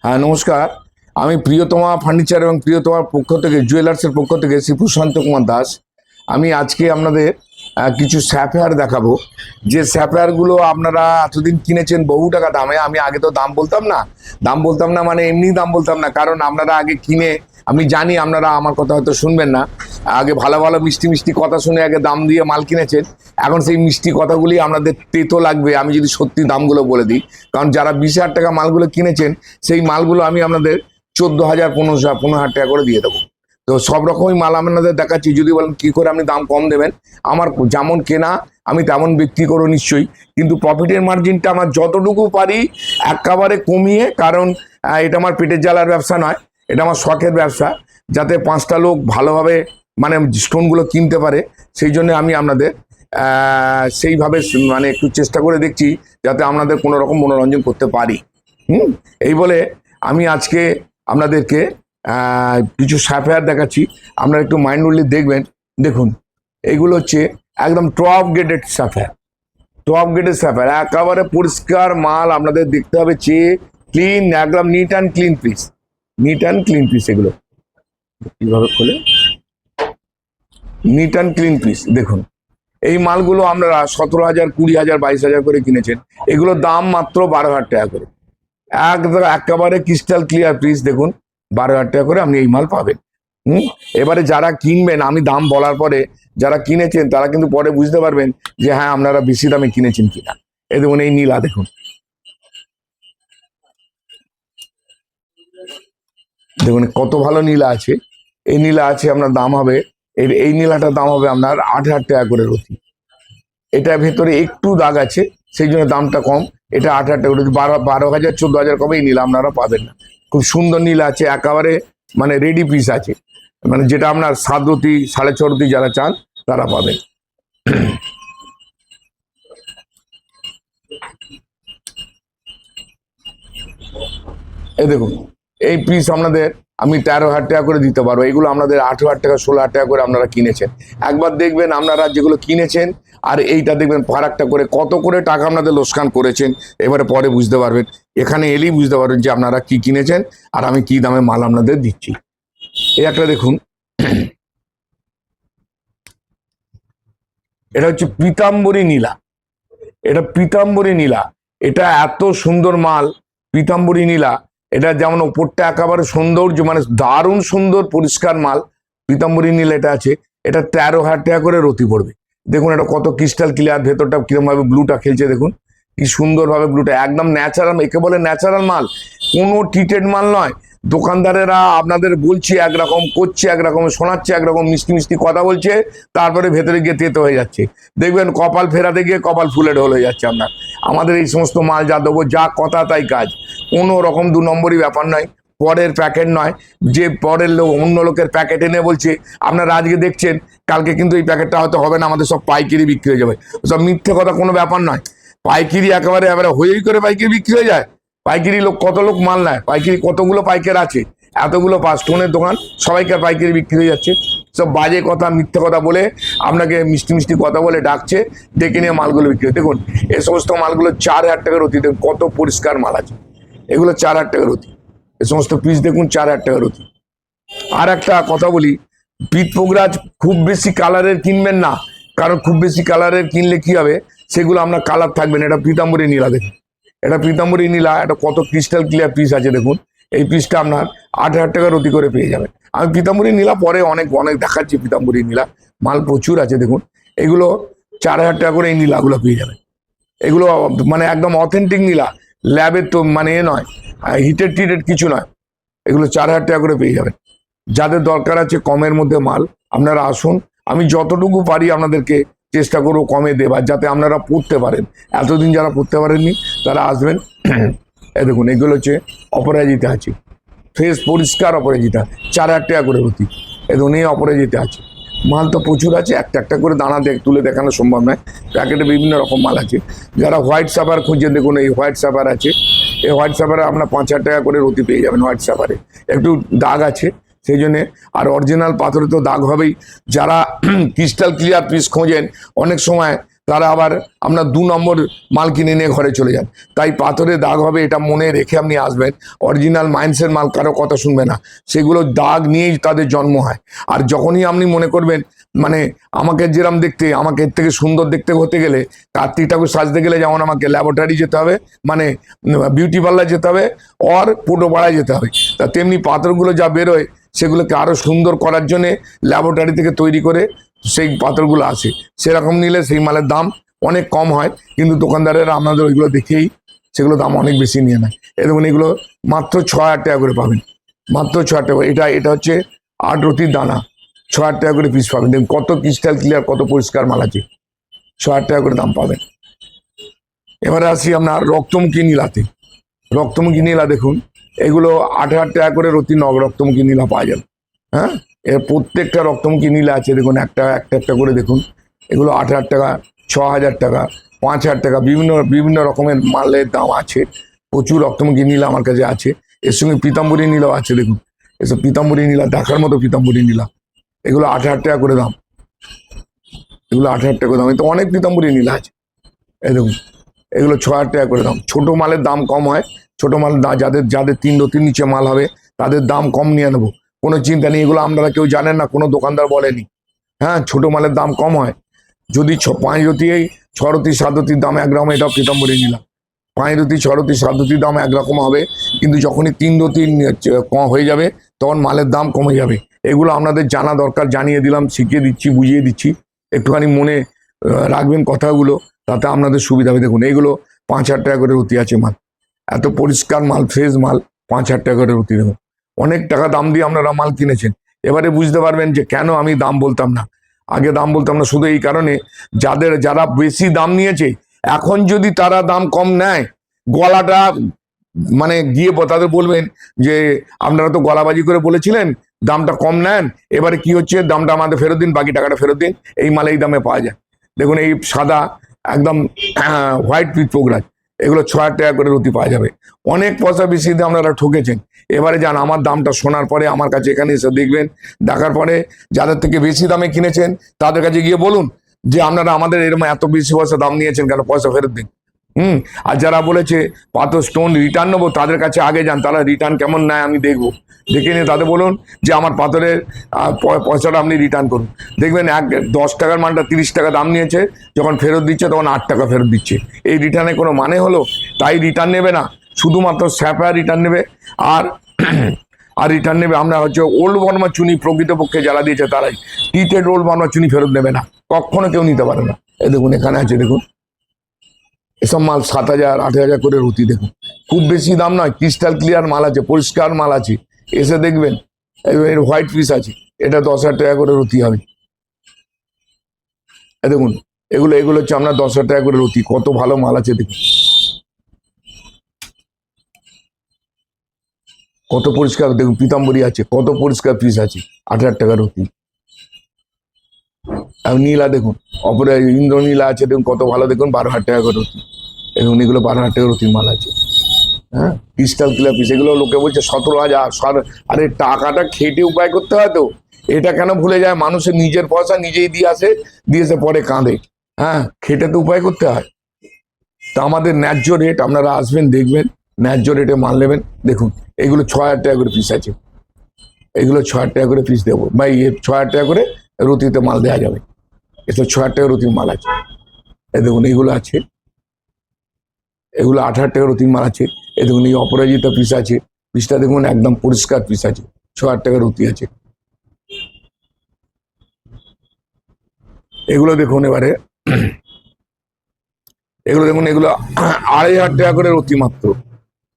হ্যাঁ, নমস্কার। আমি প্রিয়তমা ফার্নিচার এবং প্রিয়তমার পক্ষ থেকে জুয়েলার্সের পক্ষ থেকে শ্রী প্রশান্ত কুমার দাস। আমি আজকে আপনাদের কিছু স্যাফেয়ার দেখাবো। যে স্যাফেয়ারগুলো আপনারা এতদিন কিনেছেন বহু টাকা দামে। আমি আগে তো দাম বলতাম না মানে এমনি দাম বলতাম না, কারণ আপনারা আগে কিনে, আমি জানি আপনারা আমার কথা হয়তো শুনবেন না, আগে ভালো ভালো মিষ্টি মিষ্টি কথা শুনে আগে দাম দিয়ে মাল কিনেছেন। এখন সেই মিষ্টি কথাগুলি আপনাদের তেতো লাগবে আমি যদি সত্যি দামগুলো বলে দিই। কারণ যারা 20,000 টাকা মালগুলো কিনেছেন সেই মালগুলো আমি আপনাদের 14,000 15,000 টাকা করে দিয়ে দেবো। তো সব রকমই মাল আপনাদের দেখাচ্ছি। যদি বলেন কি করে আপনি দাম কম দেবেন, আমার যেমন কেনা আমি তেমন বিক্রি করবো নিশ্চয়ই, কিন্তু প্রফিটের মার্জিনটা আমার যতটুকু পারি একেবারে কমিয়ে, কারণ এটা আমার পেটের জ্বালার ব্যবসা নয়, এটা আমার শখের ব্যবসা। যাতে 5টা লোক ভালোভাবে মানে স্টোনগুলো কিনতে পারে, সেই জন্য আমি আপনাদের সেইভাবে মানে একটু চেষ্টা করে দেখছি যাতে আপনাদের কোনো রকম মনোরঞ্জন করতে পারি। এই বলে আমি আজকে আপনাদেরকে কিছু স্যাফেয়ার দেখাচ্ছি। আপনারা একটু মাইন্ডলি দেখবেন। দেখুন, এইগুলো হচ্ছে একদম টপ গ্রেডেড স্যাফেয়ার, একেবারে পরিষ্কার মাল। আপনাদের দেখতে হবে চেয়ে ক্লিন, একদম নিট অ্যান্ড ক্লিন পিস এগুলো কিভাবে খোলে, নিট অ্যান্ড ক্লিন পিস। দেখুন, এই মালগুলো আপনারা 17,000 20,000 22,000 করে কিনেছেন, এগুলোর দাম মাত্র 12,000 টাকা করে। একেবারে ক্রিস্টাল ক্লিয়ার পিস। দেখুন, 12,000 টাকা করে আপনি এই মাল পাবেন। এবারে যারা কিনবেন, আমি দাম বলার পরে যারা কিনেছেন তারা কিন্তু পরে বুঝতে পারবেন যে হ্যাঁ আপনারা বেশি দামে কিনেছেন কিনা। এই দেখুন, এই নীলা দেখুন, দেখুন কত ভালো নীলা আছে। এই নীলা আছে, আপনার দাম হবে, এই নীলাটার দাম হবে আপনার 8,000 টাকা করে রতি। এটার ভেতরে একটু দাগ আছে, সেই জন্য দামটা কম। এটা 8,000 টাকা করে, 12,000 14,000 কমে এই নীলা আপনারা পাবেন না। খুব সুন্দর নীলা আছে, একেবারে মানে রেডি পিস আছে, মানে যেটা আপনার 7 রতি 6.5 রতি যারা চান তারা পাবেন। এই দেখুন, এই পিস আপনাদের আমি 13,000 টাকা করে দিতে পারবো। এগুলো আপনাদের 8,000 টাকা 16,000 টাকা করে আপনারা কিনেছেন। একবার দেখবেন আপনারা যেগুলো কিনেছেন আর এইটা দেখবেন ফারাকটা করে কত করে টাকা আপনাদের লোকসান করেছেন। এবারে পরে বুঝতে পারবেন, এখানে এলেই বুঝতে পারবেন যে আপনারা কি কিনেছেন আর আমি কি দামে মাল আপনাদের দিচ্ছি। এই একটা দেখুন, এটা হচ্ছে পীতাম্বরী নীলা। এটা এত সুন্দর মাল, পীতাম্বরী নীলা। এটা যেমন ওপরটা একেবারে সৌন্দর্য, মানে দারুণ সুন্দর পরিষ্কার মাল। পীতাম্বরী নীলা এটা আছে, এটা 13,000 টাকা করে রতি পড়বে। দেখুন এটা কত ক্রিস্টাল ক্লিয়ার, ভেতরটা কিরকম ভাবে ব্লুটা খেলছে দেখুন, কি সুন্দর ভাবে ব্লুটা, একদম ন্যাচারাল। একে বলে ন্যাচারাল মাল, কোনো ট্রিটেড মাল নয়। দোকানদারেরা আপনাদের বলছে একরকম, করছে একরকম, শোনাচ্ছে একরকম, মিষ্টি মিষ্টি কথা বলছে, তারপরে ভেতরে গিয়ে তেতো হয়ে যাচ্ছে। দেখবেন কপাল ফেরাতে গিয়ে কপাল ফুলে ঢোল হয়ে যাচ্ছে আপনার। আমাদের এই সমস্ত মাল যা দেবো, যা কথা তাই কাজ, কোনো রকম 2 নম্বরই ব্যাপার নয়। পরের প্যাকেট নয়, যে পরের লোক অন্য লোকের প্যাকেট এনে বলছে আপনারা আজকে দেখছেন, কালকে কিন্তু এই প্যাকেটটা হয়তো হবে না, আমাদের সব পাইকারি বিক্রি হয়ে যাবে। সব মিথ্যে কথা, কোনো ব্যাপার নয়। পাইকারি একেবারে হয়েই করে পাইকারি বিক্রি হয়ে যায়। পাইকারি লোক কত লোক মাল নেয়, পাইকারি কতগুলো পাইকার আছে, এতগুলো স্টোনের দোকান, সবাইকার পাইকারি বিক্রি হয়ে যাচ্ছে। সব বাজে কথা, মিথ্যে কথা বলে আপনাকে মিষ্টি মিষ্টি কথা বলে ডাকছে, ডেকে নিয়ে মালগুলো বিক্রি হয়। দেখুন এই সমস্ত মালগুলো 4,000 টাকা রতি। দেখুন কত পরিষ্কার মাল আছে, এগুলো 4,000 টাকা রতি। এই সমস্ত পিস দেখুন 4,000 টাকা রতি। আর একটা কথা বলি, পিত পোগরাজ খুব বেশি কালারের কিনবেন না, কারণ খুব বেশি কালারের কিনলে কি হবে, সেগুলো আপনার কালার থাকবে না। এটা পীতাম্বরী নীলা দেখুন, এটা পীতাম্বরী নীলা, এটা কত ক্রিস্টাল ক্লিয়ার পিস আছে দেখুন। এই পিসটা আপনার 8,000 টাকা রতি করে পেয়ে যাবেন। আমি পীতাম্বরী নীলা পরে অনেক অনেক দেখাচ্ছি। পীতাম্বরী নীলা মাল প্রচুর আছে দেখুন, এগুলো 4,000 টাকা করে এই নীলাগুলো পেয়ে যাবেন। এগুলো মানে একদম অথেন্টিক নীলা, ল্যাবের তো মানে এ নয়, হিটেড টিটেড কিছু নয়। এগুলো 4,000 টাকা করে পেয়ে যাবেন। যাদের দরকার আছে কমের মধ্যে মাল, আপনারা আসুন। আমি যতটুকু পারি আপনাদেরকে চেষ্টা করবো কমে দেবার, যাতে আপনারা পড়তে পারেন। এতদিন যারা পড়তে পারেননি তারা আসবেন। এই দেখুন, এগুলো হচ্ছে অপরাজিতা আছে, ফ্রেশ পরিষ্কার অপরাজিতা, 4,000 টাকা করে রতি। এই দেখুন, এই অপরাজিতা আছে। মাল তো প্রচুর আছে, একটা একটা করে দানা তুলে দেখানো সম্ভব নয়। প্যাকেটে বিভিন্ন রকম মাল আছে। যারা হোয়াইট সাফার খুঁজছেন, দেখুন এই হোয়াইট সাফার আছে। এই হোয়াইট সাফারে আপনার 5,000 টাকা করে রতি পেয়ে যাবেন। হোয়াইট সাফারে একটু দাগ আছে সেই জন্যে, আর অরিজিনাল পাথরে তো দাগ হবেই। যারা ক্রিস্টাল ক্লিয়ার পিস খোঁজেন, অনেক সময় তারা আবার আপনার 2 নম্বর মাল কিনে নিয়ে ঘরে চলে যান। তাই পাথরে দাগ হবে এটা মনে রেখে আপনি আসবেন। অরিজিনাল মাইন্সের মাল কারো কথা শুনবে না, সেগুলো দাগ নিয়েই তাদের জন্ম হয়। আর যখনই আপনি মনে করবেন মানে আমাকে যেরকম দেখতে, আমাকে এর থেকে সুন্দর দেখতে হতে গেলে, কার্তিক ঠাকুর সাজতে গেলে যেমন আমাকে ল্যাবরেটরি যেতে হবে, মানে বিউটি পার্লার যেতে হবে, আর পোটোপাড়ায় যেতে হবে, তা তেমনি পাথরগুলো যা বেরোয় সেগুলোকে আরো সুন্দর করার জন্যে ল্যাবরেটরি থেকে তৈরি করে সেই পাথরগুলো আসে। সেরকম নিলে সেই মালের দাম অনেক কম হয়, কিন্তু দোকানদারেরা আপনাদের ওইগুলো দেখেই সেগুলো দাম অনেক বেশি নিয়ে নেয়। দেখুন এগুলো মাত্র 6,000 টাকা করে পাবেন, মাত্র 6,000 টাকা। এটা হচ্ছে 8 রতির দানা, 6,000 টাকা করে পিস পাবেন। দেখুন কত ক্রিস্টাল ক্লিয়ার, কত পরিষ্কার মাল আছে, 6,000 টাকা করে দাম পাবেন। এবারে আসি আপনার রক্তমুখী নীলাতে। রক্তমুখী নীলা দেখুন, এগুলো 8,000 টাকা করে রতি নব রক্তমুখী নীলা পাওয়া যাবে। হ্যাঁ, এর প্রত্যেকটা রক্তমুখী নীলা আছে দেখুন, একটা একটা করে দেখুন। এগুলো 8,000 টাকা, 6,000 টাকা, 5,000 টাকা, বিভিন্ন রকমের মালের দাম আছে। প্রচুর রক্তমুখী নীলা আমার কাছে আছে। এর সঙ্গে পীতাম্বরী নীলাও আছে দেখুন, এসব পীতাম্বরী নীলা দেখার মতো পীতাম্বরী নীলা। এগুলো 8,000 টাকা করে দাম, এগুলো 8,000 টাকা করে দাম। তো অনেক পীতাম্বরী নীলা আছে এই দেখুন, এগুলো 6,000 টাকা করে দাম। ছোট মালের দাম কম হয়, ছোট মাল যাদের যাদের 3 রতির নিচে মাল হবে তাদের দাম কম নিয়ে নেবো, কোনো চিন্তা নেই। এগুলো আপনারা কেউ জানেন না, কোনো দোকানদার বলেনি। হ্যাঁ, ছোট মালের দাম কম হয়। যদি 5 রতি, 6 রতি, 7 রতির দাম একরকম, এটাও পীতাম্বরী নীলা। 5 রতি, 6 রতি, 7 রতির দাম একরকম হবে, কিন্তু যখনই 3 রতি কম হয়ে যাবে তখন মালের দাম কমে যাবে। এগুলো আপনাদের জানা দরকার, জানিয়ে দিলাম, শিখিয়ে দিচ্ছি, বুঝিয়ে দিচ্ছি। একটুখানি মনে রাখবেন কথাগুলো, তাতে আপনাদের সুবিধা হবে। দেখুন এইগুলো 5,000 টাকা করে রতি আছে মাল, এত পরিষ্কার মাল, ফ্রেশ মাল, 5,000 টাকা করে রতি। দেখুন অনেক টাকা দাম দিয়ে আপনারা মাল কিনেছেন। এবারে বুঝতে পারবেন যে কেন আমি দাম বলতাম না, আগে দাম বলতাম না, শুধু এই কারণে যারা বেশি দাম নিয়েছে, এখন যদি তারা দাম কম নেয়, গলাটা মানে গিয়ে তাদের বলবেন যে আপনারা তো গলাবাজি করে বলেছিলেন দামটা কম নেন, এবারে কি হচ্ছে, দামটা আমাদের ফেরত দিন, বাকি টাকাটা ফেরত দিন, এই মাল এই দামে পাওয়া যায়। দেখুন এই সাদা একদম হোয়াইট পিচ পোগরাজ, এগুলো 6,000 টাকা করে রতি পাওয়া যাবে। অনেক পয়সা বেশি দিয়ে আপনারা ঠকেছেন। এবারে যান, আমার দামটা শোনার পরে আমার কাছে এখানে এসে দেখবেন, দেখার পরে যাদের থেকে বেশি দামে কিনেছেন তাদের কাছে গিয়ে বলুন যে আপনারা আমাদের এরকম এত বেশি পয়সা দাম নিয়েছেন কেন, পয়সা ফেরত দিন। আর যারা বলেছে পাথর স্টোন রিটার্ন নেবো, তাদের কাছে আগে যান, তারা রিটার্ন কেমন নেয় আমি দেখবো, দেখে নিয়ে তাদের বলুন যে আমার পাথরের পয়সাটা আপনি রিটার্ন করুন। দেখবেন 10 টাকার মালটা 30 টাকা দাম নিয়েছে, যখন ফেরত দিচ্ছে তখন 8 টাকা ফেরত দিচ্ছে। এই রিটার্নের কোনো মানে হলো? তাই রিটার্ন নেবে না, শুধুমাত্র স্যাপা রিটার্ন নেবে। আর আর রিটার্ন নেবে আমরা হচ্ছে ওল্ড বর্মা চুনি, প্রকৃতপক্ষে যারা দিয়েছে তারাই। টিটেড ওল্ড বর্মা চুনি ফেরত নেবে না, কখনো কেউ নিতে পারে না। এই দেখুন এখানে আছে, দেখুন এসব মাল 7,000, 8,000 করে রুটি। দেখুন খুব বেশি দাম নয়, ক্রিস্টাল ক্লিয়ার মাল আছে, পরিষ্কার মাল আছে, এসে দেখবেন। এর হোয়াইট পিস আছে, এটা 10,000 টাকা করে রুটি হবে। দেখুন এগুলো হচ্ছে আপনার 10,000 টাকা করে রুটি, কত ভালো মাল আছে দেখুন, কত পরিষ্কার। দেখুন পীতাম্বরী আছে, কত পরিষ্কার পিস আছে, 8,000 টাকা রুটি। আর নীলা দেখুন, অপরে ইন্দ্রনীলা আছে, দেখুন কত ভালো, দেখুন 12,000 টাকা করে রুটি। দেখুন এগুলো 12,000 টাকা রুটির মাল আছে। হ্যাঁ, ক্রিস্টাল ক্লিয়ার পিস। এগুলো লোকে বলছে 17,000। আরে টাকাটা খেটে উপায় করতে হয় তো, এটা কেন ভুলে যায়? মানুষের নিজের পয়সা নিজেই দিয়ে আসে, দিয়েছে পরে কাঁদে। হ্যাঁ, খেটে তো উপায় করতে হয়। তা আমাদের ন্যায্য রেট, আপনারা আসবেন দেখবেন, ন্যায্য রেটে মাল নেবেন। দেখুন এগুলো 6,000 টাকা করে পিস আছে, এগুলো 6,000 টাকা করে পিস দেবো ভাই, 6,000 টাকা করে রুটিতে মাল দেওয়া যাবে। এসব 6,000 টাকা রুটির মাল আছে। এই দেখুন এগুলো আছে, এগুলো 8,000 টাকা রুটির মাল আছে। এই দেখুন এই অপরাজিতা পিস আছে, পিসটা দেখুন একদম পরিষ্কার পিস আছে, 6,000 টাকা রুটি আছে। এগুলো দেখুন এবারে, এগুলো দেখুন, এগুলো 2,500 টাকা করে রুটি মাত্র,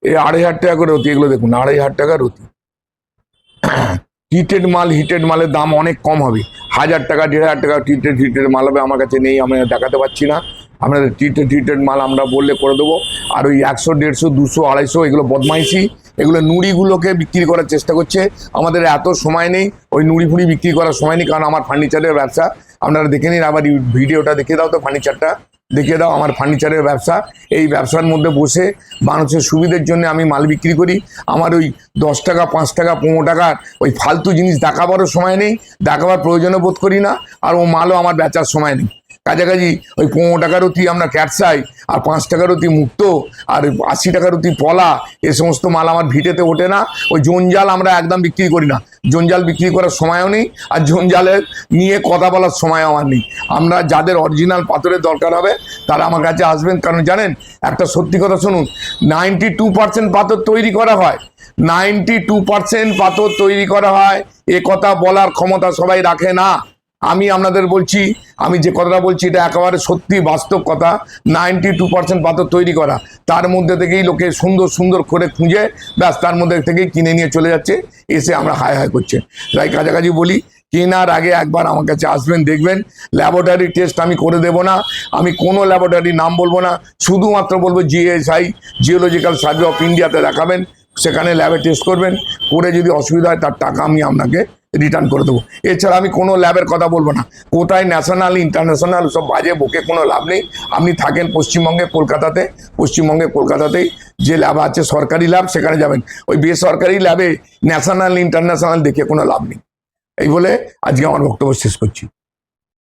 এই 2,500 টাকা করে রুটি। এগুলো দেখুন 2,500 টাকা রুটি। হিটেড মাল, হিটেড মালের দাম অনেক কম হবে, 1,000 টাকা, 1,500 টাকা হিটেড মাল হবে। আমার কাছে নেই, আমি দেখাতে পারছি না আপনাদের। হিটেড মাল আমরা বললে করে দেবো। আর ওই 100, 150, 200, 250 এগুলো বদমাইশি, এগুলো নুড়িগুলোকে বিক্রি করার চেষ্টা করছে। আমাদের এত সময় নেই ওই নুড়ি ফুড়ি বিক্রি করার সময় নেই, কারণ আমার ফার্নিচারের ব্যবসা। আপনারা দেখে নিন, আবার ভিডিওটা দেখে দাও তো, ফার্নিচারটা দেখিয়ে দাও। আমার ফার্নিচারের ব্যবসা, এই ব্যবসার মধ্যে বসে মানুষের সুবিধের জন্য আমি মাল বিক্রি করি। আমার ওই 10 টাকা, 5 টাকা, 15 টাকার ওই ফালতু জিনিস দেখাবারও সময় নেই, দেখাবার প্রয়োজনও বোধ করি না, আর ও মালও আমার বেচার সময় নেই। কাছাকাছি ওই 15 টাকার অতি আমরা ক্যাটসাই, আর 5 টাকার অতি মুক্ত, আর 80 টাকার অতি পলা, এ সমস্ত মাল আমার ভিটেতে ওঠে না। ওই জঞ্জাল আমরা একদম বিক্রি করি না, জঞ্জাল বিক্রি করার সময়ও নেই, আর জঞ্জালের নিয়ে কথা বলার সময় আমার নেই। আমরা যাদের অরিজিনাল পাথরের দরকার হবে তারা আমার কাছে আসবেন। কারণ জানেন, একটা সত্যি কথা শুনুন, 92% পাথর তৈরি করা হয়, 92% পাথর তৈরি করা হয়, এ কথা বলার ক্ষমতা সবাই রাখে না। আমি আপনাদের বলছি, আমি যে কথাটা বলছি এটা একেবারে সত্যি বাস্তব কথা। 92% পাথর তৈরি করা, তার মধ্যে থেকেই লোকে সুন্দর সুন্দর করে খুঁজে ব্যাস তার মধ্যে থেকেই কিনে নিয়ে চলে যাচ্ছে, এসে আমরা হাই হাই করছে। তাই কাছাকাছি বলি, কেনার আগে একবার আমার কাছে আসবেন, দেখবেন। ল্যাবরেটরি টেস্ট আমি করে দেব না, আমি কোনো ল্যাবরেটরির নাম বলবো না, শুধুমাত্র বলবো জিএসআই, জিওলজিক্যাল সার্ভে অফ ইন্ডিয়াতে দেখাবেন, সেখানে ল্যাবে টেস্ট করবেন, করে যদি অসুবিধা হয় তার টাকা আমি আপনাকে রিটার্ন করে দেবো। এছাড়া আমি কোনো ল্যাবের কথা বলবো না। কোথায় ন্যাশনাল ইন্টারন্যাশনাল সব বাজে বকে কোনো লাভ নেই। আপনি থাকেন পশ্চিমবঙ্গে কলকাতাতে, পশ্চিমবঙ্গে কলকাতাতেই যে ল্যাব আছে সরকারি ল্যাব, সেখানে যাবেন। ওই বেসরকারি ল্যাবে ন্যাশনাল ইন্টারন্যাশনাল দেখে কোনো লাভ নেই। এই বলে আজকে আমার বক্তব্য শেষ করছি।